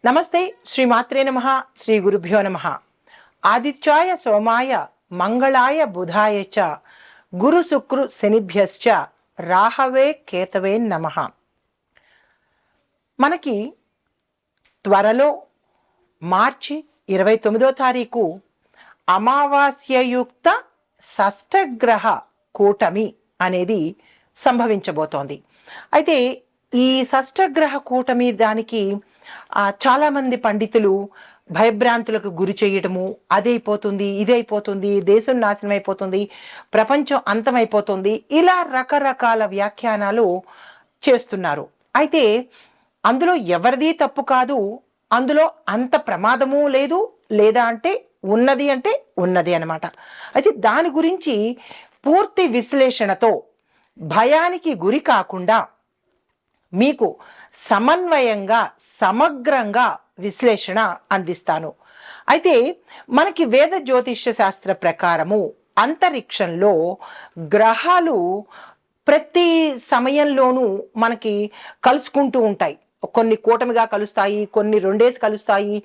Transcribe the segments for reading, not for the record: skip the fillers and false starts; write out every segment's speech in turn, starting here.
నమస్తే. శ్రీమాత్రే నమః. శ్రీ గురుభ్యో నమః. ఆదిత్యాయ సోమాయ మంగళాయ బుధాయ చ గురు శుక్రు శనిభ్యశ్చ రాహవే కేతవే నమః. మనకి త్వరలో మార్చి 29వ తారీఖు అమావాస్యయుక్త షష్టగ్రహ కూటమి అనేది సంభవించబోతోంది. అయితే ఈ షష్టగ్రహ కూటమి దానికి చాలామంది పండితులు భయభ్రాంతులకు గురి చేయటము, అదైపోతుంది ఇదైపోతుంది, దేశం నాశనం అయిపోతుంది, ప్రపంచం అంతమైపోతుంది, ఇలా రకరకాల వ్యాఖ్యానాలు చేస్తున్నారు. అయితే అందులో ఎవరిది తప్పు కాదు, అందులో అంత ప్రమాదము లేదు, లేదా అంటే ఉన్నది అనమాట. అయితే దాని గురించి పూర్తి విశ్లేషణతో భయానికి గురి కాకుండా మీకు సమన్వయంగా సమగ్రంగా విశ్లేషణ అందిస్తాను. అయితే మనకి వేద జ్యోతిష్య శాస్త్ర ప్రకారము అంతరిక్షంలో గ్రహాలు ప్రతి సమయంలోనూ మనకి కలుసుకుంటూ ఉంటాయి. కొన్ని కూటమిగా కలుస్తాయి, కొన్ని రెండేసి కలుస్తాయి,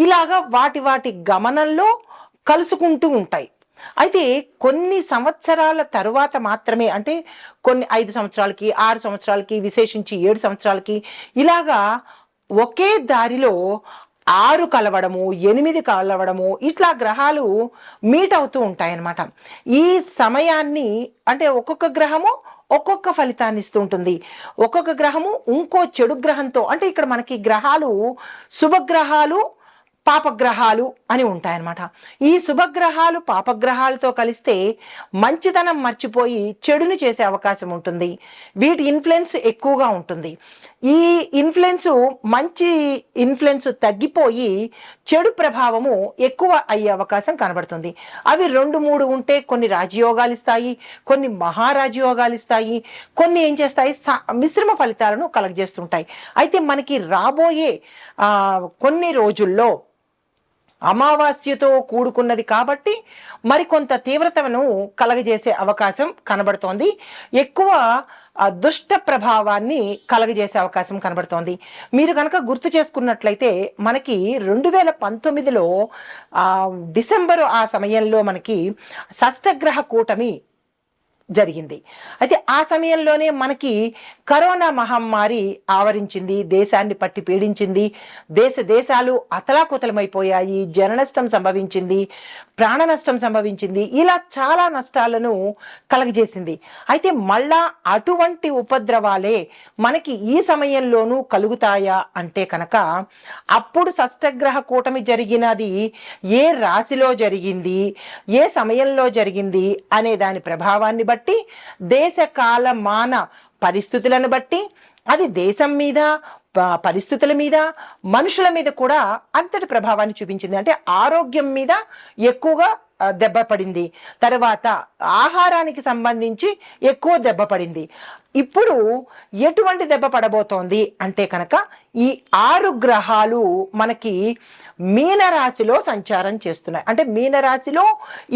ఇలాగా వాటి గమనంలో కలుసుకుంటూ ఉంటాయి. అయితే కొన్ని సంవత్సరాల తరువాత మాత్రమే, అంటే కొన్ని 5 సంవత్సరాలకి, 6 సంవత్సరాలకి, విశేషించి 7 సంవత్సరాలకి, ఇలాగా ఒకే దారిలో 6 కలవడము, 8 కలవడము, ఇట్లా గ్రహాలు మీట్ అవుతూ ఉంటాయన్నమాట. ఈ సమయాన్ని అంటే ఒక్కొక్క గ్రహము ఒక్కొక్క ఫలితాన్ని ఇస్తూ ఉంటుంది. ఒక్కొక్క గ్రహము ఇంకో చెడు గ్రహంతో, అంటే ఇక్కడ మనకి గ్రహాలు శుభగ్రహాలు పాపగ్రహాలు అని ఉంటాయన్నమాట. ఈ శుభగ్రహాలు పాపగ్రహాలతో కలిస్తే మంచితనం మర్చిపోయి చెడుని చేసే అవకాశం ఉంటుంది. వీటి ఇన్ఫ్లుయెన్స్ ఎక్కువగా ఉంటుంది. ఈ మంచి ఇన్ఫ్లుయెన్స్ తగ్గిపోయి చెడు ప్రభావము ఎక్కువ అయ్యే అవకాశం కనబడుతుంది. అవి 2-3 ఉంటే కొన్ని రాజయోగాలు ఇస్తాయి, కొన్ని మహారాజయోగాలు ఇస్తాయి, కొన్ని ఏం చేస్తాయి, మిశ్రమ ఫలితాలను కలగజేస్తుంటాయి. అయితే మనకి రాబోయే కొన్ని రోజుల్లో అమావాస్యతో కూడుకున్నది కాబట్టి మరికొంత తీవ్రతను కలగజేసే అవకాశం కనబడుతోంది. ఎక్కువ దుష్ట ప్రభావాన్ని కలగజేసే అవకాశం కనబడుతోంది. మీరు కనుక గుర్తు చేసుకున్నట్లయితే మనకి 2019లో డిసెంబరు ఆ సమయంలో మనకి షష్టగ్రహ కూటమి జరిగింది. అయితే ఆ సమయంలోనే మనకి కరోనా మహమ్మారి ఆవరించింది, దేశాన్ని పట్టి పీడించింది, దేశాలు అతలాకుతలమైపోయాయి, జన నష్టం సంభవించింది, ప్రాణ నష్టం సంభవించింది, ఇలా చాలా నష్టాలను కలగజేసింది. అయితే మళ్ళా అటువంటి ఉపద్రవాలే మనకి ఈ సమయంలోనూ కలుగుతాయా అంటే కనుక, అప్పుడు షష్టగ్రహ కూటమి జరిగినది ఏ రాశిలో జరిగింది, ఏ సమయంలో జరిగింది అనే దాని ప్రభావాన్ని బట్టి, దేశ కాల మాన పరిస్థితులను బట్టి, అది దేశం మీద, పరిస్థితుల మీద, మనుషుల మీద కూడా అంతటి ప్రభావాన్ని చూపించింది. అంటే ఆరోగ్యం మీద ఎక్కువగా దెబ్బ పడింది. తర్వాత ఆహారానికి సంబంధించి ఎక్కువ దెబ్బ పడింది. ఇప్పుడు ఎటువంటి దెబ్బ పడబోతోంది అంటే కనుక, ఈ 6 గ్రహాలు మనకి మీనరాశిలో సంచారం చేస్తున్నాయి. అంటే మీనరాశిలో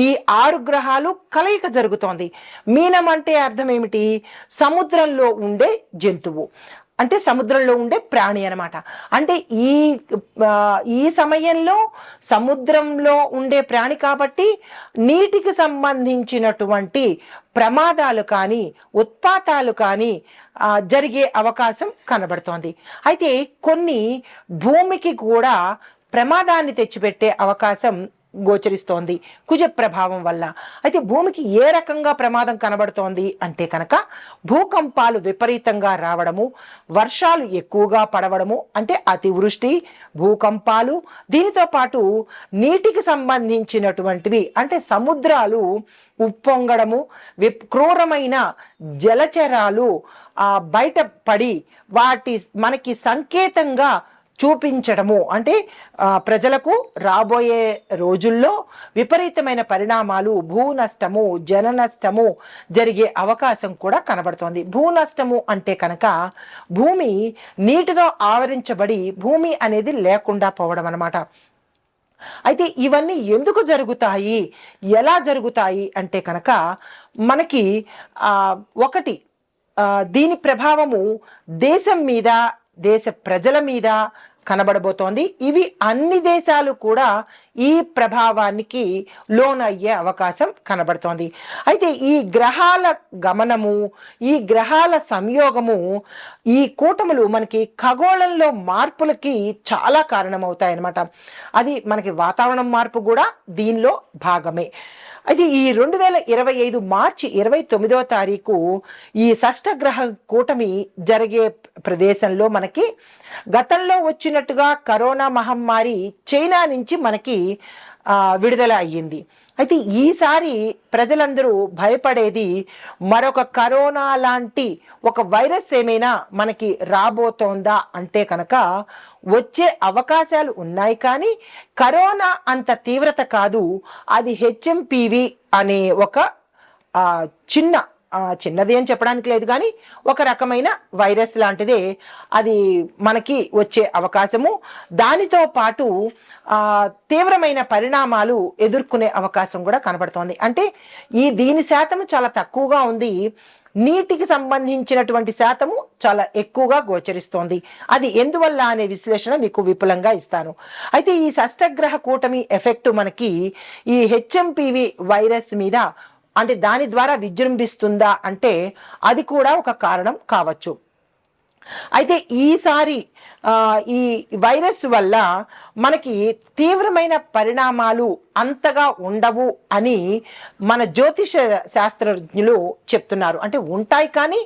ఈ 6 గ్రహాలు కలయిక జరుగుతోంది. మీనం అంటే అర్థం ఏమిటి? సముద్రంలో ఉండే జంతువు, అంటే సముద్రంలో ఉండే ప్రాణి అనమాట. అంటే ఈ సమయంలో సముద్రంలో ఉండే ప్రాణి కాబట్టి నీటికి సంబంధించినటువంటి ప్రమాదాలు కానీ ఉత్పాతాలు కానీ జరిగే అవకాశం కనబడుతోంది. అయితే కొన్ని భూమికి కూడా ప్రమాదాన్ని తెచ్చిపెట్టే అవకాశం గోచరిస్తోంది కుజ ప్రభావం వల్ల. అయితే భూమికి ఏ రకంగా ప్రమాదం కనబడుతోంది అంటే కనుక, భూకంపాలు విపరీతంగా రావడము, వర్షాలు ఎక్కువగా పడవడము, అంటే అతివృష్టి, భూకంపాలు, దీనితో పాటు నీటికి సంబంధించినటువంటివి, అంటే సముద్రాలు ఉప్పొంగడము, క్రూరమైన జలచరాలు బయటపడి వాటి మనకి సంకేతంగా చూపించడము, అంటే ప్రజలకు రాబోయే రోజుల్లో విపరీతమైన పరిణామాలు, భూ నష్టము, జన నష్టము జరిగే అవకాశం కూడా కనబడుతోంది. భూ నష్టము అంటే కనుక భూమి నీటితో ఆవరించబడి భూమి అనేది లేకుండా పోవడం అన్నమాట. అయితే ఇవన్నీ ఎందుకు జరుగుతాయి, ఎలా జరుగుతాయి అంటే కనుక, మనకి ఒకటి దీని ప్రభావము దేశం మీద, దేశ ప్రజల మీద, కనబడబోతోంది. ఇవి అన్ని దేశాలు కూడా ఈ ప్రభావానికి లోనయ్యే అవకాశం కనబడుతోంది. అయితే ఈ గ్రహాల గమనము, ఈ గ్రహాల సంయోగము, ఈ కూటములు మనకి ఖగోళంలో మార్పులకి చాలా కారణమవుతాయన్నమాట. అది మనకి వాతావరణం మార్పు కూడా దీనిలో భాగమే. అయితే ఈ 2025 మార్చి 29వ తారీఖు ఈ షష్టగ్రహ కూటమి జరిగే ప్రదేశంలో మనకి గతంలో వచ్చినట్టుగా కరోనా మహమ్మారి చైనా నుంచి మనకి విడుదల అయ్యింది. అయితే ఈసారి ప్రజలందరూ భయపడేది మరొక కరోనా లాంటి ఒక వైరస్ ఏమైనా మనకి రాబోతోందా అంటే కనుక వచ్చే అవకాశాలు ఉన్నాయి, కానీ కరోనా అంత తీవ్రత కాదు. అది హెచ్ఎంపివి అనే ఒక చిన్నది అని చెప్పడానికి లేదు, కానీ ఒక రకమైన వైరస్ లాంటిదే అది మనకి వచ్చే అవకాశము, దానితో పాటు తీవ్రమైన పరిణామాలు ఎదుర్కొనే అవకాశం కూడా కనబడుతోంది. అంటే దీని శాతము చాలా తక్కువగా ఉంది, నీటికి సంబంధించినటువంటి శాతము చాలా ఎక్కువగా గోచరిస్తోంది. అది ఎందువల్ల అనే విశ్లేషణ మీకు విపులంగా ఇస్తాను. అయితే ఈ షష్టగ్రహ కూటమి ఎఫెక్ట్ మనకి ఈ హెచ్ఎంపివి వైరస్ మీద అంటే దాని ద్వారా విజృంభిస్తుందా అంటే అది కూడా ఒక కారణం కావచ్చు. అయితే ఈసారి ఈ వైరస్ వల్ల మనకి తీవ్రమైన పరిణామాలు అంతగా ఉండవు అని మన జ్యోతిష శాస్త్రజ్ఞులు చెప్తున్నారు. అంటే ఉంటాయి, కానీ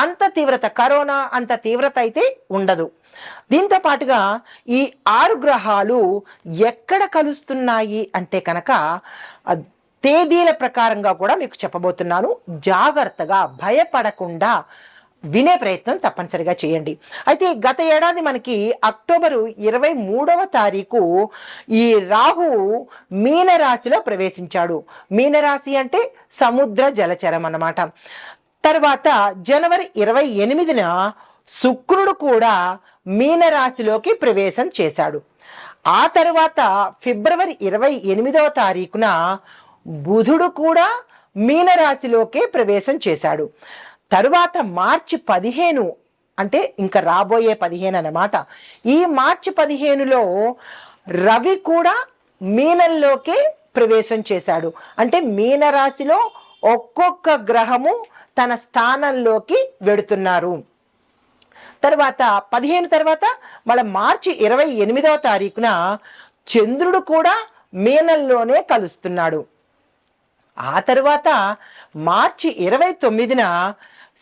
అంత తీవ్రత, కరోనా అంత తీవ్రత అయితే ఉండదు. దీంతో పాటుగా ఈ 6 గ్రహాలు ఎక్కడ కలుస్తున్నాయి అంటే కనుక తేదీల ప్రకారంగా కూడా మీకు చెప్పబోతున్నాను. జాగ్రత్తగా భయపడకుండా వినే ప్రయత్నం తప్పనిసరిగా చేయండి. అయితే గత ఏడాది మనకి అక్టోబరు 23వ తారీఖు ఈ రాహు మీనరాశిలో ప్రవేశించాడు. మీనరాశి అంటే సముద్ర జలచరం అన్నమాట. తర్వాత జనవరి 28న శుక్రుడు కూడా మీనరాశిలోకి ప్రవేశం చేశాడు. ఆ తర్వాత ఫిబ్రవరి 28వ తారీఖున బుధుడు కూడా మీనరాశిలోకే ప్రవేశం చేశాడు. తరువాత మార్చి 15 అంటే ఇంకా రాబోయే 15 అన్నమాట. ఈ మార్చి 15లో రవి కూడా మీనంలోకే ప్రవేశం చేశాడు. అంటే మీనరాశిలో ఒక్కొక్క గ్రహము తన స్థానంలోకి వెడుతున్నారు. తర్వాత 15 తర్వాత మళ్ళీ మార్చి 28వ తారీఖున చంద్రుడు కూడా మీనంలోనే కలుస్తున్నాడు. ఆ తర్వాత మార్చి 29న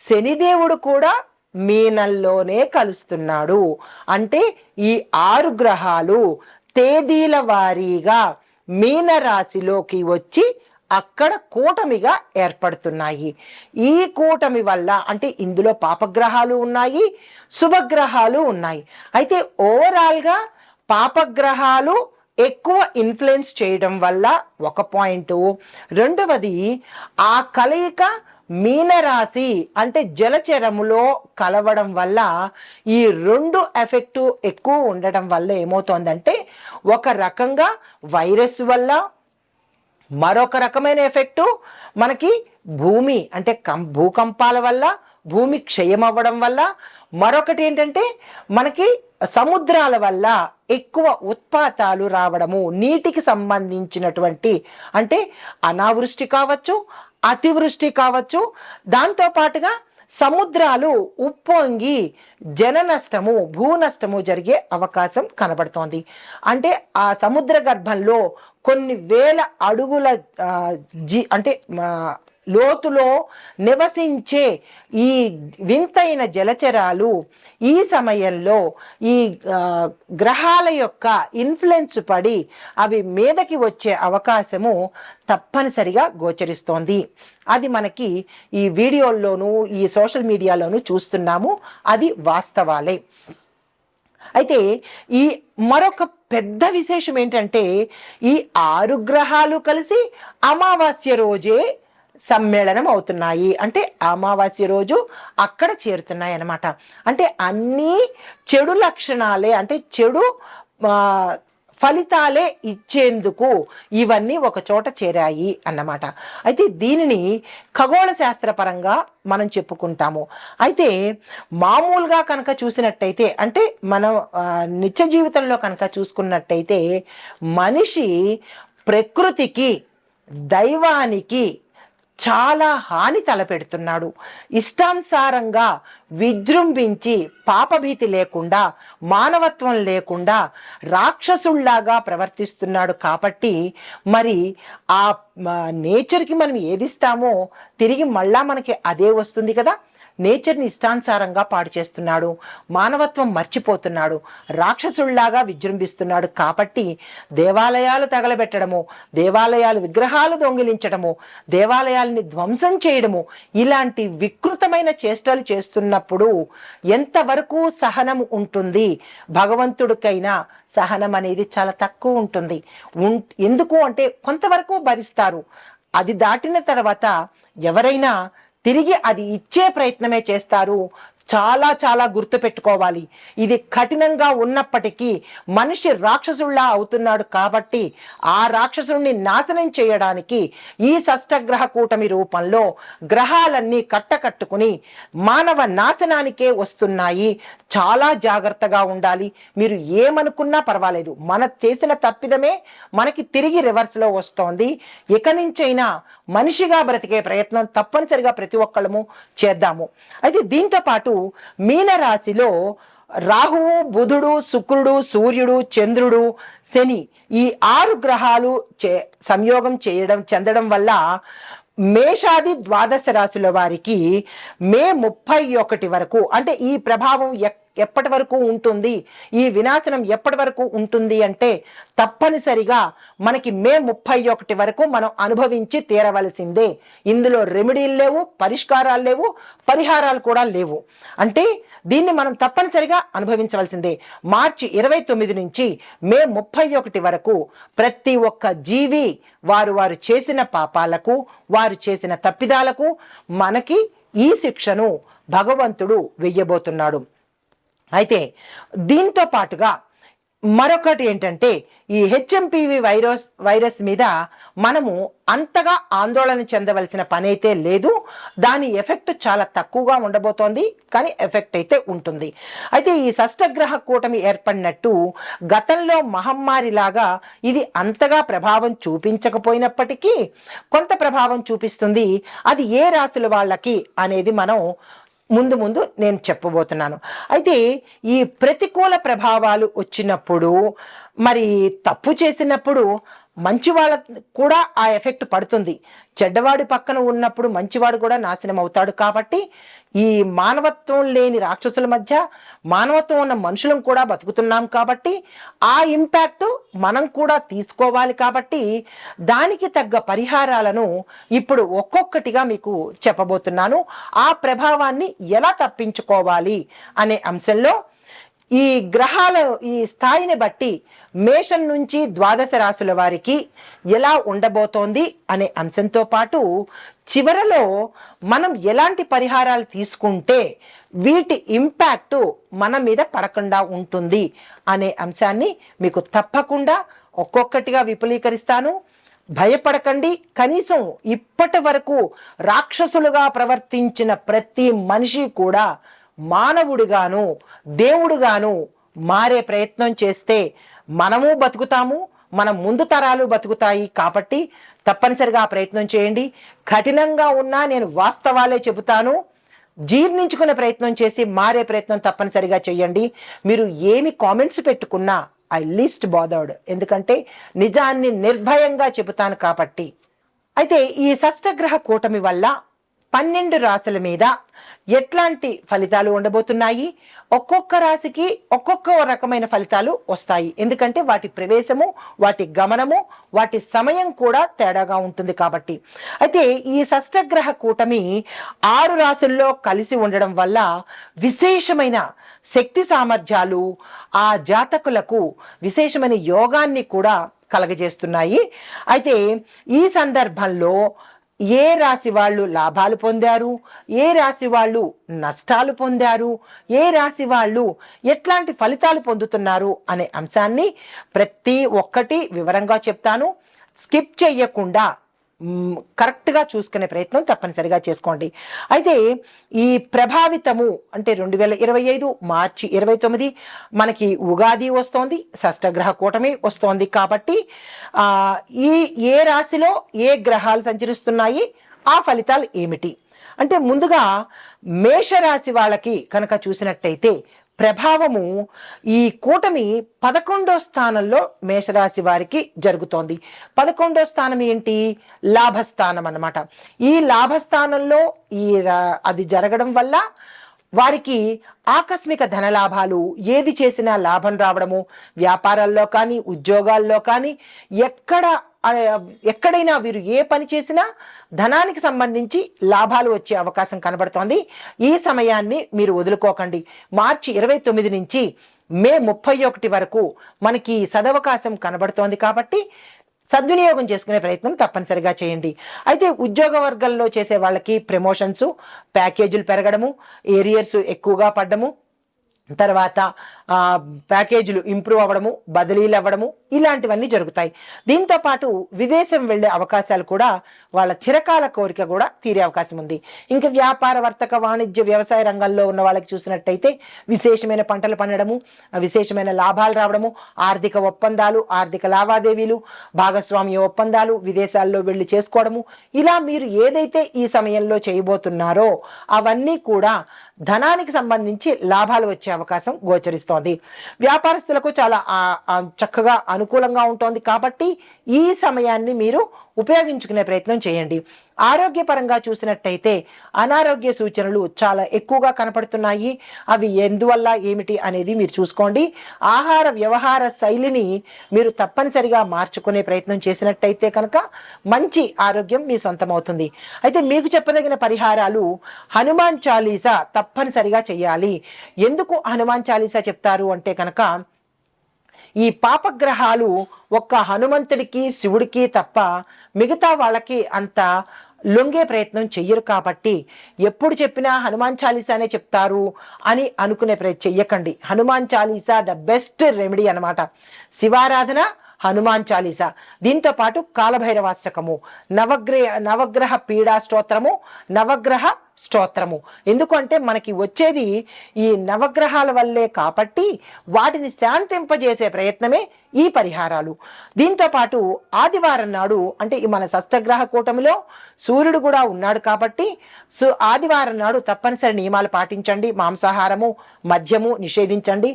శనిదేవుడు కూడా మీనంలోనే కలుస్తున్నాడు. అంటే ఈ 6 గ్రహాలు తేదీల వారీగా మీనరాశిలోకి వచ్చి అక్కడ కూటమిగా ఏర్పడుతున్నాయి. ఈ కూటమి వల్ల అంటే ఇందులో పాపగ్రహాలు ఉన్నాయి, శుభగ్రహాలు ఉన్నాయి. అయితే ఓవరాల్గా పాపగ్రహాలు ఎక్కువ ఇన్ఫ్లుయెన్స్ చేయడం వల్ల ఒక పాయింట్, రెండవది ఆ కలయిక మీనరాశి అంటే జలచరములో కలవడం వల్ల ఈ 2 ఎఫెక్టు ఎక్కువ ఉండడం వల్ల ఏమవుతోందంటే ఒక రకంగా వైరస్ వల్ల, మరొక రకమైన ఎఫెక్టు మనకి భూమి అంటే భూకంపాల వల్ల, భూమి క్షయం అవ్వడం వల్ల, మరొకటి ఏంటంటే మనకి సముద్రాల వల్ల ఎక్కువ ఉత్పాతాలు రావడము, నీటికి సంబంధించినటువంటి అంటే అనావృష్టి కావచ్చు, అతివృష్టి కావచ్చు, దాంతో పాటుగా సముద్రాలు ఉప్పొంగి జన నష్టము, భూ నష్టము జరిగే అవకాశం కనబడుతోంది. అంటే ఆ సముద్ర గర్భంలో కొన్ని వేల అడుగుల అంటే లోతులో నివసించే ఈ వింతైన జలచరాలు ఈ సమయంలో ఈ గ్రహాల యొక్క ఇన్ఫ్లుయెన్స్ పడి అవి మీదకి వచ్చే అవకాశము తప్పనిసరిగా గోచరిస్తోంది. అది మనకి ఈ వీడియోల్లోనూ ఈ సోషల్ మీడియాలోనూ చూస్తున్నాము, అది వాస్తవాలే. అయితే ఈ మరొక పెద్ద విశేషం ఏంటంటే ఈ 6 గ్రహాలు కలిసి అమావాస్య రోజే సమ్మేళనం అవుతున్నాయి. అంటే అమావాస్య రోజు అక్కడ చేరుతున్నాయి అన్నమాట. అంటే అన్నీ చెడు లక్షణాలే, అంటే చెడు ఫలితాలే ఇచ్చేందుకు ఇవన్నీ ఒక చోట చేరాయి అన్నమాట. అయితే దీనిని ఖగోళ శాస్త్రపరంగా మనం చెప్పుకుంటాము. అయితే మామూలుగా కనుక చూసినట్టయితే, అంటే మనం నిత్య జీవితంలో కనుక చూసుకున్నట్టయితే, మనిషి ప్రకృతికి, దైవానికి చాలా హాని తలపెడుతున్నాడు. ఇష్టానుసారంగా విజృంభించి పాపభీతి లేకుండా, మానవత్వం లేకుండా రాక్షసుల్లాగా ప్రవర్తిస్తున్నాడు. కాబట్టి మరి ఆ నేచర్కి మనం ఏదిస్తామో తిరిగి మళ్ళా మనకి అదే వస్తుంది కదా. నేచర్ని ఇష్టానుసారంగా పాడు చేస్తున్నాడు, మానవత్వం మర్చిపోతున్నాడు, రాక్షసుల్లాగా విజృంభిస్తున్నాడు. కాబట్టి దేవాలయాలు తగలబెట్టడము, దేవాలయాలు విగ్రహాలు దొంగిలించడము, దేవాలయాలని ధ్వంసం చేయడము, ఇలాంటి వికృతమైన చేష్టలు చేస్తున్నప్పుడు ఎంతవరకు సహనం ఉంటుంది? భగవంతుడికైనా సహనం అనేది చాలా తక్కువ ఉంటుంది. ఎందుకు అంటే కొంతవరకు భరిస్తారు. అది దాటిన తర్వాత ఎవరైనా తిరిగి అది ఇచ్చే ప్రయత్నమే చేస్తారు. చాలా చాలా గుర్తు పెట్టుకోవాలి. ఇది కఠినంగా ఉన్నప్పటికీ మనిషి రాక్షసుల్లా అవుతున్నాడు. కాబట్టి ఆ రాక్షసుడిని నాశనం చేయడానికి ఈ షష్టగ్రహ కూటమి రూపంలో గ్రహాలన్నీ కట్టకట్టుకుని మానవ నాశనానికే వస్తున్నాయి. చాలా జాగ్రత్తగా ఉండాలి. మీరు ఏమనుకున్నా పర్వాలేదు, మన చేసిన తప్పిదమే మనకి తిరిగి రివర్స్లో వస్తోంది. ఇక నుంచైనా మనిషిగా బ్రతికే ప్రయత్నం తప్పనిసరిగా ప్రతి ఒక్కళ్ళము చేద్దాము. అయితే దీంతో పాటు మీనరాశిలో రాహువు, బుధుడు, శుక్రుడు, సూర్యుడు, చంద్రుడు, శని, ఈ 6 గ్రహాలు సంయోగం చెందడం వల్ల మేషాది ద్వాదశ రాశుల వారికి మే 31 వరకు, అంటే ఈ ప్రభావం ఎప్పటి వరకు ఉంటుంది, ఈ వినాశనం ఎప్పటి వరకు ఉంటుంది అంటే తప్పనిసరిగా మనకి మే 31 వరకు మనం అనుభవించి తీరవలసిందే. ఇందులో రెమెడీలు లేవు, పరిష్కారాలు లేవు, పరిహారాలు కూడా లేవు. అంటే దీన్ని మనం తప్పనిసరిగా అనుభవించవలసిందే. మార్చి 29 నుంచి మే 31 వరకు ప్రతి ఒక్క జీవి వారు చేసిన పాపాలకు, వారు చేసిన తప్పిదాలకు మనకి ఈ శిక్షను భగవంతుడు వెయ్యబోతున్నాడు. అయితే దీంతో పాటుగా మరొకటి ఏంటంటే, ఈ హెచ్ఎంపివి వైరస్ మీద మనము అంతగా ఆందోళన చెందవలసిన పని అయితే లేదు. దాని ఎఫెక్ట్ చాలా తక్కువగా ఉండబోతోంది, కానీ ఎఫెక్ట్ అయితే ఉంటుంది. అయితే ఈ షష్టగ్రహ కూటమి ఏర్పడినట్టు గతంలో మహమ్మారిలాగా ఇది అంతగా ప్రభావం చూపించకపోయినప్పటికీ కొంత ప్రభావం చూపిస్తుంది. అది ఏ రాశుల వాళ్ళకి అనేది మనం ముందు నేను చెప్పబోతున్నాను. అయితే ఈ ప్రతికూల ప్రభావాలు వచ్చినప్పుడు, మరి తప్పు చేసినప్పుడు మంచివాళ్ళ కూడా ఆ ఎఫెక్ట్ పడుతుంది. చెడ్డవాడి పక్కన ఉన్నప్పుడు మంచివాడు కూడా నాశనం అవుతాడు. కాబట్టి ఈ మానవత్వం లేని రాక్షసుల మధ్య మానవత్వం ఉన్న మనుషులం కూడా బతుకుతున్నాం. కాబట్టి ఆ ఇంపాక్ట్ మనం కూడా తీసుకోవాలి. కాబట్టి దానికి తగ్గ పరిహారాలను ఇప్పుడు ఒక్కొక్కటిగా మీకు చెప్పబోతున్నాను. ఆ ప్రభావాన్ని ఎలా తప్పించుకోవాలి అనే అంశంలో ఈ గ్రహాల ఈ స్థాయిని బట్టి మేషం నుంచి ద్వాదశ రాశుల వారికి ఎలా ఉండబోతోంది అనే అంశంతో పాటు చివరలో మనం ఎలాంటి పరిహారాలు తీసుకుంటే వీటి ఇంపాక్ట్ మన మీద పడకుండా ఉంటుంది అనే అంశాన్ని మీకు తప్పకుండా ఒక్కొక్కటిగా విపులీకరిస్తాను. భయపడకండి. కనీసం ఇప్పటి వరకు రాక్షసులుగా ప్రవర్తించిన ప్రతి మనిషి కూడా మానవుడిగాను, దేవుడుగాను మారే ప్రయత్నం చేస్తే మనము బతుకుతాము, మన ముందు తరాలు బతుకుతాయి. కాబట్టి తప్పనిసరిగా ఆ ప్రయత్నం చేయండి. కఠినంగా ఉన్నా నేను వాస్తవాలే చెబుతాను. జీర్ణించుకునే ప్రయత్నం చేసి మారే ప్రయత్నం తప్పనిసరిగా చేయండి. మీరు ఏమి కామెంట్స్ పెట్టుకున్నా ఐ లీస్ట్ బాదర్డ్, ఎందుకంటే నిజాన్ని నిర్భయంగా చెబుతాను కాబట్టి. అయితే ఈ షష్టగ్రహ కూటమి వల్ల 12 రాశుల మీద ఎట్లాంటి ఫలితాలు ఉండబోతున్నాయి? ఒక్కొక్క రాశికి ఒక్కొక్క రకమైన ఫలితాలు వస్తాయి. ఎందుకంటే వాటి ప్రవేశము, వాటి గమనము, వాటి సమయం కూడా తేడాగా ఉంటుంది కాబట్టి. అయితే ఈ షష్టగ్రహ కూటమి 6 రాశుల్లో కలిసి ఉండడం వల్ల విశేషమైన శక్తి సామర్థ్యాలు, ఆ జాతకులకు విశేషమైన యోగాన్ని కూడా కలగజేస్తున్నాయి. అయితే ఈ సందర్భంలో ఏ రాశి వాళ్ళు లాభాలు పొందారు, ఏ రాశి వాళ్ళు నష్టాలు పొందారు, ఏ రాశి వాళ్ళు ఎట్లాంటి ఫలితాలు పొందుతున్నారు అనే అంశాన్ని ప్రతి ఒక్కటి వివరంగా చెప్తాను. స్కిప్ చెయ్యకుండా కరెక్ట్గా చూసుకునే ప్రయత్నం తప్పనిసరిగా చేసుకోండి. అయితే ఈ ప్రభావితము అంటే 2025 మార్చి 29 మనకి ఉగాది వస్తోంది, షష్టగ్రహ కూటమి వస్తోంది. కాబట్టి ఈ ఏ రాశిలో ఏ గ్రహాలు సంచరిస్తున్నాయి, ఆ ఫలితాలు ఏమిటి అంటే ముందుగా మేషరాశి వాళ్ళకి కనుక చూసినట్టయితే ప్రభావము ఈ కూటమి 11వ స్థానంలో మేషరాశి వారికి జరుగుతోంది. 11వ స్థానం ఏంటి? లాభస్థానం అన్నమాట. ఈ లాభస్థానంలో అది జరగడం వల్ల వారికి ఆకస్మిక ధనలాభాలు, ఏది చేసినా లాభం రావడము, వ్యాపారాల్లో కానీ ఉద్యోగాల్లో కానీ ఎక్కడైనా వీరు ఏ పని చేసినా ధనానికి సంబంధించి లాభాలు వచ్చే అవకాశం కనబడుతోంది. ఈ సమయాన్ని మీరు వదులుకోకండి. మార్చి 29 నుంచి మే 31 వరకు మనకి సదవకాశం కనబడుతోంది. కాబట్టి సద్వినియోగం చేసుకునే ప్రయత్నం తప్పనిసరిగా చేయండి. అయితే ఉద్యోగ వర్గాల్లో చేసే వాళ్ళకి ప్రమోషన్స్, ప్యాకేజీలు పెరగడము, ఏరియర్స్ ఎక్కువగా పడ్డము, తర్వాత ప్యాకేజీలు ఇంప్రూవ్ అవ్వడము, బదిలీలు అవ్వడము, ఇలాంటివన్నీ జరుగుతాయి. దీంతో పాటు విదేశం వెళ్ళే అవకాశాలు కూడా, వాళ్ళ చిరకాల కోరిక కూడా తీరే అవకాశం ఉంది. ఇంకా వ్యాపార, వర్తక, వాణిజ్య, వ్యవసాయ రంగాల్లో ఉన్న వాళ్ళకి చూసినట్టయితే విశేషమైన పంటలు పండడము, విశేషమైన లాభాలు రావడము, ఆర్థిక ఒప్పందాలు, ఆర్థిక లావాదేవీలు, భాగస్వామ్య ఒప్పందాలు, విదేశాల్లో వెళ్ళి చేసుకోవడము, ఇలా మీరు ఏదైతే ఈ సమయంలో చేయబోతున్నారో అవన్నీ కూడా ధనానికి సంబంధించి లాభాలు వచ్చే అవకాశం గోచరిస్తోంది. వ్యాపారస్తులకు చాలా చక్కగా అనుకూలంగా ఉంటుంది. కాబట్టి ఈ సమయాన్ని మీరు ఉపయోగించుకునే ప్రయత్నం చేయండి. ఆరోగ్యపరంగా చూసినట్టయితే అనారోగ్య సూచనలు చాలా ఎక్కువగా కనపడుతున్నాయి. అవి ఎందువల్ల ఏమిటి అనేది మీరు చూసుకోండి. ఆహార వ్యవహార శైలిని మీరు తప్పనిసరిగా మార్చుకునే ప్రయత్నం చేసినట్టయితే కనుక మంచి ఆరోగ్యం మీ సొంతమవుతుంది. అయితే మీకు చెప్పదగిన పరిహారాలు, హనుమాన్ చాలీసా తప్పనిసరిగా చేయాలి. ఎందుకు హనుమాన్ చాలీసా చెప్తారు అంటే కనుక ఈ పాపగ్రహాలు ఒక్క హనుమంతుడికి, శివుడికి తప్ప మిగతా వాళ్ళకి అంత లొంగే ప్రయత్నం చెయ్యరు. కాబట్టి ఎప్పుడు చెప్పినా హనుమాన్ చాలీసానే చెప్తారు అని అనుకునే చెయ్యకండి. Hanuman Chalisa the best remedy అనమాట. శివారాధన, హనుమాన్ చాలీసా, దీంతో పాటు కాలభైరవాష్టకము, నవగ్రహ పీడా స్తోత్రము, నవగ్రహ స్తోత్రము. ఎందుకంటే మనకి వచ్చేది ఈ నవగ్రహాల వల్లే, కాబట్టి వాటిని శాంతింపజేసే ప్రయత్నమే ఈ పరిహారాలు. దీంతో పాటు ఆదివారం నాడు అంటే మన షష్టగ్రహ కూటమిలో సూర్యుడు కూడా ఉన్నాడు. కాబట్టి ఆదివారం నాడు తప్పనిసరి నియమాలు పాటించండి. మాంసాహారము, మద్యము నిషేధించండి.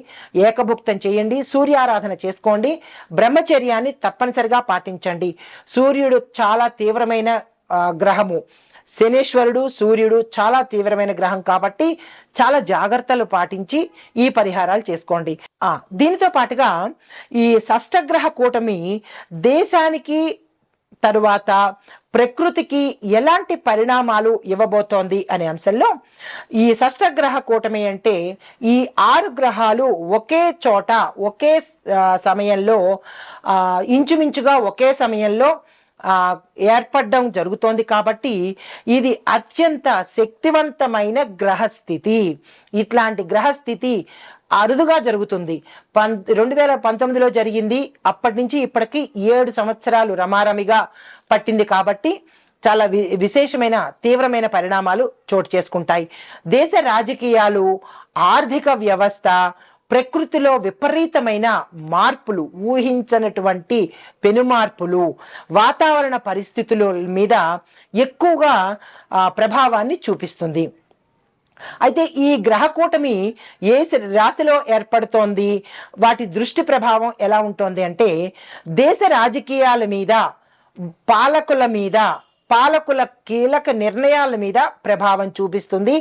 ఏకభుక్తం చేయండి. సూర్యారాధన చేసుకోండి. బ్రహ్మచర్యాన్ని తప్పనిసరిగా పాటించండి. సూర్యుడు చాలా తీవ్రమైన గ్రహము. శనేశ్వరుడు, సూర్యుడు చాలా తీవ్రమైన గ్రహం. కాబట్టి చాలా జాగ్రత్తలు పాటించి ఈ పరిహారాలు చేసుకోండి. దీనితో పాటుగా ఈ షష్టగ్రహ కూటమి దేశానికి తరువాత ప్రకృతికి ఎలాంటి పరిణామాలు ఇవ్వబోతోంది అనే అంశంలో, ఈ షష్టగ్రహ కూటమి అంటే ఈ 6 గ్రహాలు ఒకే చోట ఒకే సమయంలో ఇంచుమించుగా ఒకే సమయంలో ఏర్పడడం జరుగుతోంది. కాబట్టి ఇది అత్యంత శక్తివంతమైన గ్రహస్థితి. ఇట్లాంటి గ్రహస్థితి అరుదుగా జరుగుతుంది. 2019లో జరిగింది. అప్పటి నుంచి ఇప్పటికి 7 సంవత్సరాలు రమారమిగా పట్టింది. కాబట్టి చాలా విశేషమైన తీవ్రమైన పరిణామాలు చోటు చేసుకుంటాయి. దేశ రాజకీయాలు, ఆర్థిక వ్యవస్థ, ప్రకృతిలో విపరీతమైన మార్పులు, ఊహించనటువంటి పెనుమార్పులు, వాతావరణ పరిస్థితుల మీద ఎక్కువగా ప్రభావాన్ని చూపిస్తుంది. అయితే ఈ గ్రహ కూటమి ఏ రాశిలో ఏర్పడుతోంది, వాటి దృష్టి ప్రభావం ఎలా ఉంటుంది అంటే దేశ రాజకీయాల మీద, పాలకుల మీద, పాలకుల కీలక నిర్ణయాల మీద ప్రభావం చూపిస్తుంది.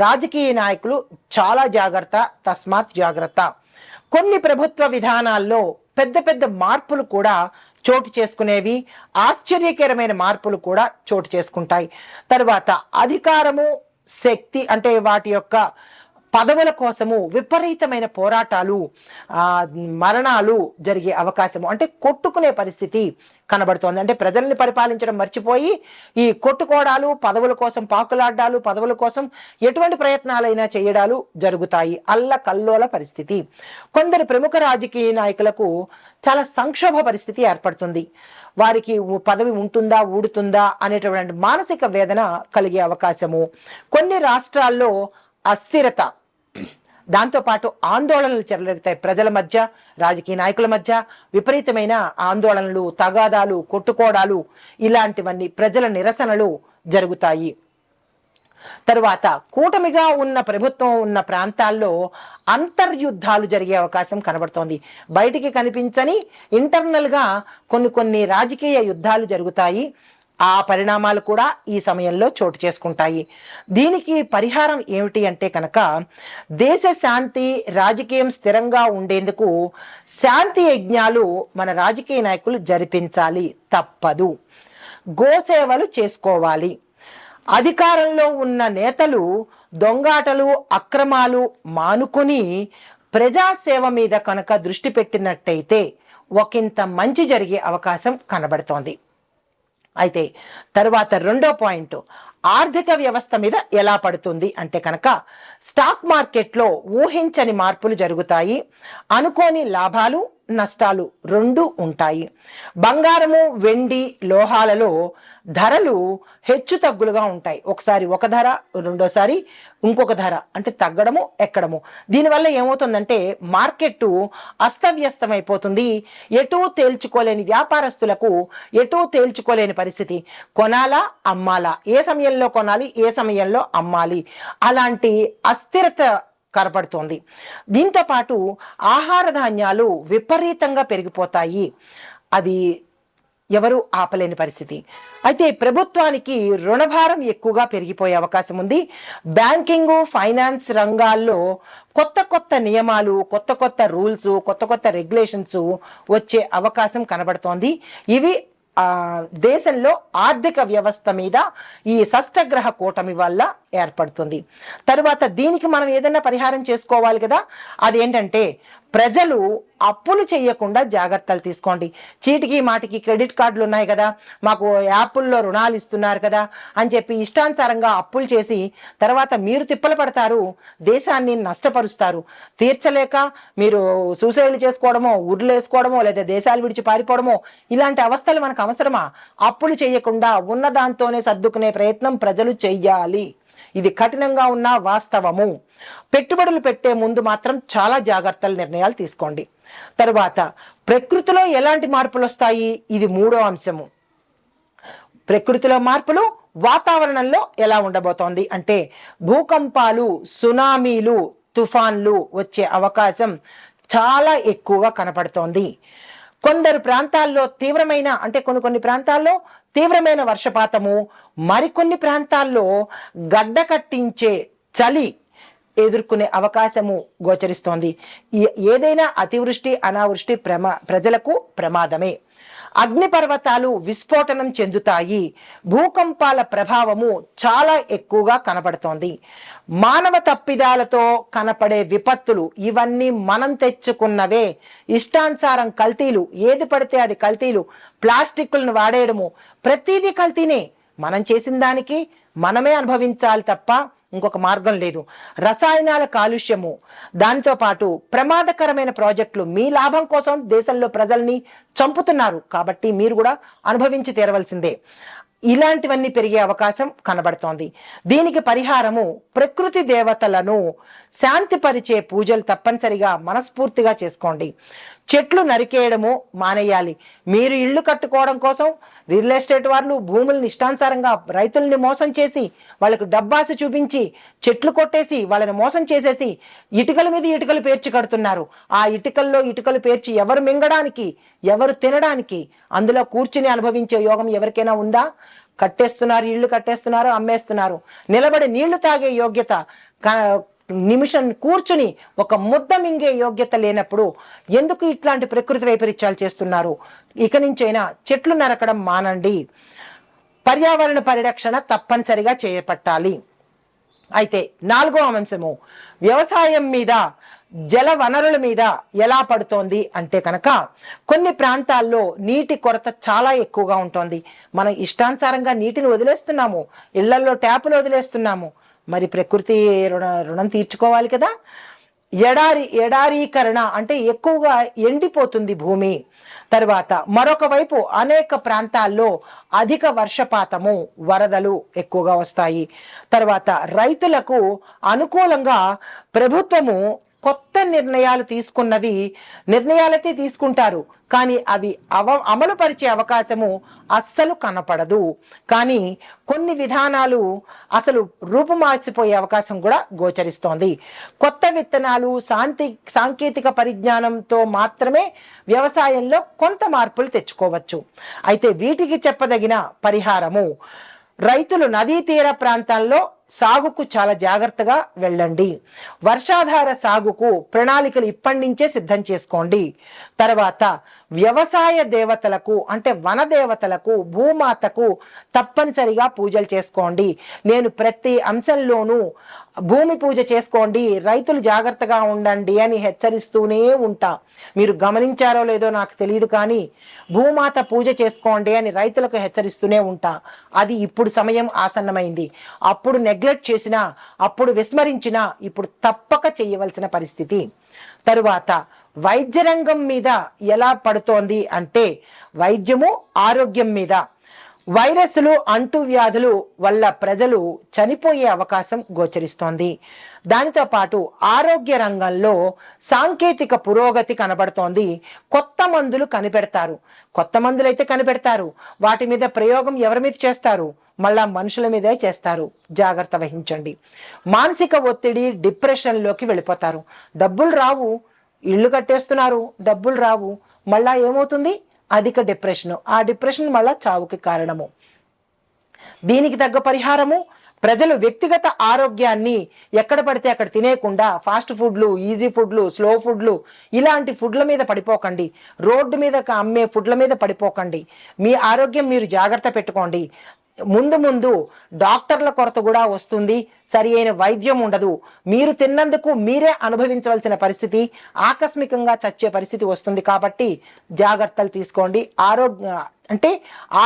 రాజకీయ నాయకులు చాలా జాగ్రత్త, తస్మాత్ జాగ్రత్త. కొన్ని ప్రభుత్వ విధానాల్లో పెద్ద పెద్ద మార్పులు కూడా చోటు చేసుకునేవి, ఆశ్చర్యకరమైన మార్పులు కూడా చోటు చేసుకుంటాయి. తర్వాత అధికారము, శక్తి అంటే వాటి యొక్క పదవుల కోసము విపరీతమైన పోరాటాలు, మరణాలు జరిగే అవకాశము, అంటే కొట్టుకునే పరిస్థితి కనబడుతోంది. అంటే ప్రజల్ని పరిపాలించడం మర్చిపోయి ఈ కొట్టుకోవడాలు, పదవుల కోసం పాకులాడ్డాలు, పదవుల కోసం ఎటువంటి ప్రయత్నాలైనా చేయడాలు జరుగుతాయి. అల్లకల్లోల పరిస్థితి. కొందరు ప్రముఖ రాజకీయ నాయకులకు చాలా సంక్షోభ పరిస్థితి ఏర్పడుతుంది. వారికి పదవి ఉంటుందా ఊడుతుందా అనేటువంటి మానసిక వేదన కలిగే అవకాశము, కొన్ని రాష్ట్రాల్లో అస్థిరత, దాంతోపాటు ఆందోళనలు చెలరేగుతాయి. ప్రజల మధ్య, రాజకీయ నాయకుల మధ్య విపరీతమైన ఆందోళనలు, తగాదాలు, కొట్టుకోవడాలు, ఇలాంటివన్నీ ప్రజల నిరసనలు జరుగుతాయి. తరువాత కూటమిగా ఉన్న ప్రభుత్వం ఉన్న ప్రాంతాల్లో అంతర్యుద్ధాలు జరిగే అవకాశం కనబడుతోంది. బయటికి కనిపించని ఇంటర్నల్ గా కొన్ని రాజకీయ యుద్ధాలు జరుగుతాయి. ఆ పరిణామాలు కూడా ఈ సమయంలో చోటు చేసుకుంటాయి. దీనికి పరిహారం ఏమిటి అంటే కనుక, దేశ శాంతి, రాజకీయం స్థిరంగా ఉండేందుకు శాంతి యజ్ఞాలు మన రాజకీయ నాయకులు జరిపించాలి, తప్పదు. గోసేవలు చేసుకోవాలి. అధికారంలో ఉన్న నేతలు దొంగాటలు, అక్రమాలు మానుకొని ప్రజాసేవ మీద కనుక దృష్టి పెట్టినట్టయితే ఒకంత మంచి జరిగే అవకాశం కనబడుతోంది. అయితే తరువాత రెండో పాయింట్, ఆర్థిక వ్యవస్థ మీద ఎలా పడుతుంది అంటే కనుక, స్టాక్ మార్కెట్లో ఊహించని మార్పులు జరుగుతాయి. అనుకోని లాభాలు, నష్టాలు రెండు ఉంటాయి. బంగారము, వెండి, లోహాలలో ధరలు హెచ్చు తగ్గులుగా ఉంటాయి. ఒకసారి ఒక ధర, రెండోసారి ఇంకొక ధర, అంటే తగ్గడము, ఎక్కడము. దీనివల్ల ఏమవుతుందంటే మార్కెట్ అస్తవ్యస్తమైపోతుంది. ఎటూ తేల్చుకోలేని వ్యాపారస్తులకు ఎటూ తేల్చుకోలేని పరిస్థితి. కొనాలా, అమ్మాలా, ఏ సమయంలో కొనాలి, ఏ సమయంలో అమ్మాలి, అలాంటి అస్థిరత కనపడుతోంది. దీంతో పాటు ఆహార ధాన్యాలు విపరీతంగా పెరిగిపోతాయి. అది ఎవరు ఆపలేని పరిస్థితి. అయితే ప్రభుత్వానికి రుణభారం ఎక్కువగా పెరిగిపోయే అవకాశం ఉంది. బ్యాంకింగ్, ఫైనాన్స్ రంగాల్లో కొత్త నియమాలు, కొత్త రూల్స్, కొత్త రెగ్యులేషన్స్ వచ్చే అవకాశం కనబడుతోంది. ఇవి దేశంలో ఆర్థిక వ్యవస్థ మీద ఈ షష్టగ్రహ కూటమి వల్ల ఏర్పడుతుంది. తరువాత దీనికి మనం ఏదైనా పరిహారం చేసుకోవాలి కదా. అదేంటంటే ప్రజలు అప్పులు చేయకుండా జాగ్రత్తలు తీసుకోండి. చీటికి మాటికి క్రెడిట్ కార్డులు ఉన్నాయి కదా, మాకు యాప్ల్లో రుణాలు ఇస్తున్నారు కదా అని చెప్పి ఇష్టానుసారంగా అప్పులు చేసి తర్వాత మీరు తిప్పలు పడతారు, దేశాన్ని నష్టపరుస్తారు. తీర్చలేక మీరు సూసైడ్లు చేసుకోవడమో, ఉర్లు వేసుకోవడమో, లేదా దేశాలు విడిచి పారిపోవడమో, ఇలాంటి అవస్థలు మనకు అవసరమా? అప్పులు చేయకుండా ఉన్న దాంతోనే సర్దుకునే ప్రయత్నం ప్రజలు చెయ్యాలి. ఇది కఠినంగా ఉన్న వాస్తవము. పెట్టుబడులు పెట్టే ముందు మాత్రం చాలా జాగ్రత్తలు, నిర్ణయాలు తీసుకోండి. తరువాత ప్రకృతిలో ఎలాంటి మార్పులు వస్తాయి, ఇది మూడో అంశము. ప్రకృతిలో మార్పులు వాతావరణంలో ఎలా ఉండబోతోంది అంటే భూకంపాలు, సునామీలు, తుఫాన్లు వచ్చే అవకాశం చాలా ఎక్కువగా కనపడుతోంది. కొందరు ప్రాంతాల్లో తీవ్రమైన, అంటే కొన్ని ప్రాంతాల్లో తీవ్రమైన వర్షపాతము, మరికొన్ని ప్రాంతాల్లో గడ్డ కట్టించే చలి ఎదుర్కొనే అవకాశము గోచరిస్తోంది. ఏదైనా అతివృష్టి, అనావృష్టి ప్రజలకు ప్రమాదమే. అగ్నిపర్వతాలు విస్ఫోటనం చెందుతాయి. భూకంపాల ప్రభావము చాలా ఎక్కువగా కనబడుతోంది. మానవ తప్పిదాలతో కనపడే విపత్తులు ఇవన్నీ మనం తెచ్చుకున్నవే. ఇష్టానుసారం కల్తీలు, ఏది పడితే అది కల్తీలు, ప్లాస్టిక్లను వాడేయడము, ప్రతిదీ కల్తీనే. మనం చేసిన దానికి మనమే అనుభవించాలి తప్ప ఇంకొక మార్గం లేదు. రసాయనాల కాలుష్యము, దాంతో పాటు ప్రమాదకరమైన ప్రాజెక్టులు మీ లాభం కోసం దేశంలో ప్రజల్ని చంపుతున్నారు. కాబట్టి మీరు కూడా అనుభవించి తీరవలసిందే. ఇలాంటివన్నీ పెరిగే అవకాశం కనబడుతోంది. దీనికి పరిహారము ప్రకృతి దేవతలను శాంతిపరిచే పూజలు తప్పనిసరిగా మనస్ఫూర్తిగా చేసుకోండి. చెట్లు నరికేయడము మానేయాలి. మీరు ఇళ్ళు కట్టుకోవడం కోసం రియల్ ఎస్టేట్ వాళ్ళు భూముల్ని ఇష్టానుసారంగా రైతుల్ని మోసం చేసి, వాళ్ళకు డబ్బాస చూపించి చెట్లు కొట్టేసి వాళ్ళని మోసం చేసేసి ఇటుకల మీద ఇటుకలు పేర్చి కడుతున్నారు. ఆ ఇటుకల్లో ఇటుకలు పేర్చి ఎవరు మింగడానికి, ఎవరు తినడానికి, అందులో కూర్చుని అనుభవించే యోగం ఎవరికైనా ఉందా? కట్టేస్తున్నారు, ఇళ్ళు కట్టేస్తున్నారు, అమ్మేస్తున్నారు. నిలబడి నీళ్లు తాగే యోగ్యత, నిమిషం కూర్చుని ఒక ముద్ద మింగే యోగ్యత లేనప్పుడు ఎందుకు ఇట్లాంటి ప్రకృతి వైపరీత్యాలు చేస్తున్నారు? ఇక నుంచైనా చెట్లు నరకడం మానండి. పర్యావరణ పరిరక్షణ తప్పనిసరిగా చేపట్టాలి. అయితే 4వ అంశము వ్యవసాయం మీద, జల వనరుల మీద ఎలా పడుతోంది అంటే కనుక కొన్ని ప్రాంతాల్లో నీటి కొరత చాలా ఎక్కువగా ఉంటుంది. మనం ఇష్టానుసారంగా నీటిని వదిలేస్తున్నాము, ఇళ్లలో ట్యాపులు వదిలేస్తున్నాము. మరి ప్రకృతి రుణం తీర్చుకోవాలి కదా. ఎడారీకరణ అంటే ఎక్కువగా ఎండిపోతుంది భూమి. తర్వాత మరొక వైపు అనేక ప్రాంతాల్లో అధిక వర్షపాతము, వరదలు ఎక్కువగా వస్తాయి. తర్వాత రైతులకు అనుకూలంగా ప్రభుత్వము కొత్త నిర్ణయాలైతే తీసుకుంటారు, కానీ అవి అమలు పరిచే అవకాశము అస్సలు కనపడదు. కానీ కొన్ని విధానాలు అసలు రూపుమార్చిపోయే అవకాశం కూడా గోచరిస్తోంది. కొత్త విత్తనాలు, సాంకేతిక పరిజ్ఞానంతో మాత్రమే వ్యవసాయంలో కొంత మార్పులు తెచ్చుకోవచ్చు. అయితే వీటికి చెప్పదగిన పరిహారము, రైతులు నదీ తీర ప్రాంతాల్లో సాగుకు చాలా జాగ్రత్తగా వెళ్ళండి. వర్షాధార సాగుకు ప్రణాళికలు ఇప్పటి నుంచే సిద్ధం చేసుకోండి. తర్వాత వ్యవసాయ దేవతలకు అంటే వన దేవతలకు, భూమాతకు తప్పనిసరిగా పూజలు చేసుకోండి. నేను ప్రతి అంశంలోనూ భూమి పూజ చేసుకోండి, రైతులు జాగ్రత్తగా ఉండండి అని హెచ్చరిస్తూనే ఉంటా. మీరు గమనించారో లేదో నాకు తెలియదు, కానీ భూమాత పూజ చేసుకోండి అని రైతులకు హెచ్చరిస్తూనే ఉంటా. అది ఇప్పుడు సమయం ఆసన్నమైంది. అప్పుడు నెగ్లెక్ట్ చేసినా, అప్పుడు విస్మరించినా ఇప్పుడు తప్పక చేయవలసిన పరిస్థితి. తరువాత వైద్య రంగం మీద ఎలా పడుతోంది అంటే వైద్యము, ఆరోగ్యం మీద. వైరస్లు, అంటువ్యాధులు వల్ల ప్రజలు చనిపోయే అవకాశం గోచరిస్తోంది. దానితో పాటు ఆరోగ్య రంగంలో సాంకేతిక పురోగతి కనబడుతోంది. కొత్త మందులు కనిపెడతారు. కొత్త మందులు అయితే కనిపెడతారు, వాటి మీద ప్రయోగం ఎవరి మీద చేస్తారు? మళ్ళా మనుషుల మీదే చేస్తారు. జాగ్రత్త వహించండి. మానసిక ఒత్తిడి, డిప్రెషన్లోకి వెళ్ళిపోతారు. డబ్బులు రావు, ఇళ్ళు కట్టేస్తున్నారు, డబ్బులు రావు, మళ్ళా ఏమవుతుంది? అధిక డిప్రెషన్. ఆ డిప్రెషన్ మళ్ళా చావుకి కారణము. దీనికి తగ్గ పరిహారము, ప్రజలు వ్యక్తిగత ఆరోగ్యాన్ని ఎక్కడ పడితే అక్కడ తినేయకుండా ఫాస్ట్ ఫుడ్లు, ఈజీ ఫుడ్లు, స్లో ఫుడ్లు ఇలాంటి ఫుడ్ల మీద పడిపోకండి. రోడ్డు మీద అమ్మే ఫుడ్ల మీద పడిపోకండి. మీ ఆరోగ్యం మీరు జాగ్రత్త పెట్టుకోండి. ముందు డాక్టర్ల కొరత కూడా వస్తుంది, సరి అయిన వైద్యం ఉండదు. మీరు తిన్నందుకు మీరే అనుభవించవలసిన పరిస్థితి, ఆకస్మికంగా చచ్చే పరిస్థితి వస్తుంది. కాబట్టి జాగ్రత్తలు తీసుకోండి. అంటే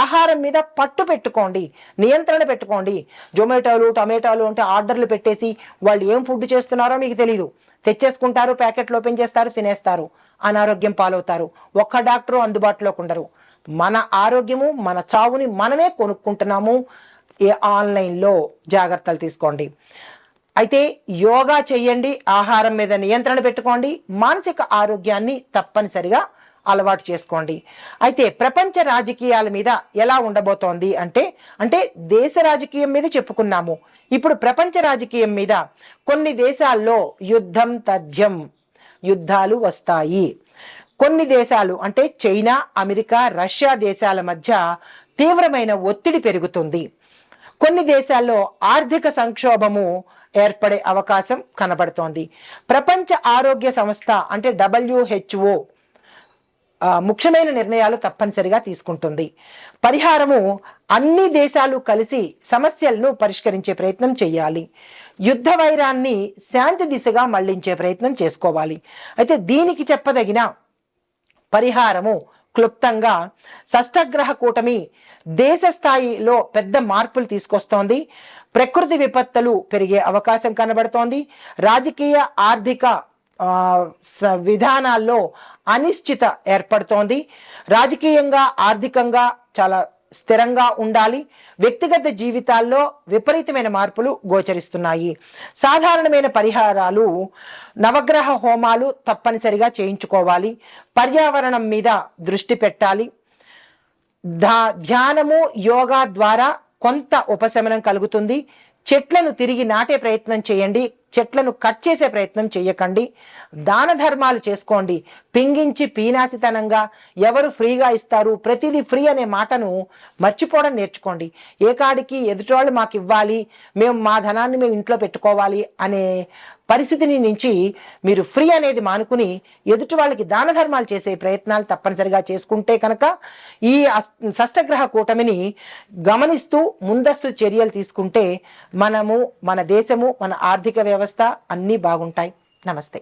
ఆహారం మీద పట్టు పెట్టుకోండి, నియంత్రణ పెట్టుకోండి. జొమాటోలు, టమాటోలు అంటే ఆర్డర్లు పెట్టేసి వాళ్ళు ఏం ఫుడ్ చేస్తున్నారో మీకు తెలీదు, తెచ్చేసుకుంటారు, ప్యాకెట్లు ఓపెన్ చేస్తారు, తినేస్తారు, అనారోగ్యం పాలవుతారు. ఒక్క డాక్టరు అందుబాటులోకి ఉండరు. మన ఆరోగ్యము, మన చావుని మనమే కొనుక్కుంటున్నాము ఆన్లైన్లో. జాగ్రత్తలు తీసుకోండి. అయితే యోగా చేయండి, ఆహారం మీద నియంత్రణ పెట్టుకోండి, మానసిక ఆరోగ్యాన్ని తప్పనిసరిగా అలవాటు చేసుకోండి. అయితే ప్రపంచ రాజకీయాల మీద ఎలా ఉండబోతోంది అంటే దేశ రాజకీయం మీద చెప్పుకున్నాము. ఇప్పుడు ప్రపంచ రాజకీయం మీద కొన్ని దేశాల్లో యుద్ధం తథ్యం, యుద్ధాలు వస్తాయి. కొన్ని దేశాలు అంటే చైనా, అమెరికా, రష్యా దేశాల మధ్య తీవ్రమైన ఒత్తిడి పెరుగుతుంది. కొన్ని దేశాల్లో ఆర్థిక సంక్షోభము ఏర్పడే అవకాశం కనబడుతోంది. ప్రపంచ ఆరోగ్య సంస్థ అంటే WHO ముఖ్యమైన నిర్ణయాలు తప్పనిసరిగా తీసుకుంటుంది. పరిహారము, అన్ని దేశాలు కలిసి సమస్యలను పరిష్కరించే ప్రయత్నం చేయాలి. యుద్ధ వైరాన్ని శాంతి దిశగా మళ్లించే ప్రయత్నం చేసుకోవాలి. అయితే దీనికి చెప్పదగిన పరిహారము క్లుప్తంగా, షష్టగ్రహ కూటమి దేశ స్థాయిలో పెద్ద మార్పులు తీసుకొస్తోంది. ప్రకృతి విపత్తులు పెరిగే అవకాశం కనబడుతోంది. రాజకీయ, ఆర్థిక విధానాల్లో అనిశ్చిత ఏర్పడుతోంది. రాజకీయంగా, ఆర్థికంగా చాలా స్థిరంగా ఉండాలి. వ్యక్తిగత జీవితాల్లో విపరీతమైన మార్పులు గోచరిస్తున్నాయి. సాధారణమైన పరిహారాలు, నవగ్రహ హోమాలు తప్పనిసరిగా చేయించుకోవాలి. పర్యావరణం మీద దృష్టి పెట్టాలి. ధ్యానము, యోగా ద్వారా కొంత ఉపశమనం కలుగుతుంది. చెట్లను తిరిగి నాటే ప్రయత్నం చేయండి, చెట్లను కట్ చేసే ప్రయత్నం చేయకండి. దాన ధర్మాలు చేసుకోండి. పింగించి పీనాసితనంగా ఎవరు ఫ్రీగా ఇస్తారు, ప్రతిదీ ఫ్రీ అనే మాటను మర్చిపోవడం నేర్చుకోండి. ఏ కాడికి ఎదుటివాళ్ళు మాకు ఇవ్వాలి, మేము మా ధనాన్ని మేము ఇంట్లో పెట్టుకోవాలి అనే పరిస్థితిని నుంచి మీరు ఫ్రీ అనేది మానుకుని ఎదుటి వాళ్ళకి దాన ధర్మాలు చేసే ప్రయత్నాలు తప్పనిసరిగా చేసుకుంటే కనుక ఈ షష్టగ్రహ కూటమిని గమనిస్తూ ముందస్తు చర్యలు తీసుకుంటే మనము, మన దేశము, మన ఆర్థిక వ్యవస్థ అన్నీ బాగుంటాయి. నమస్తే.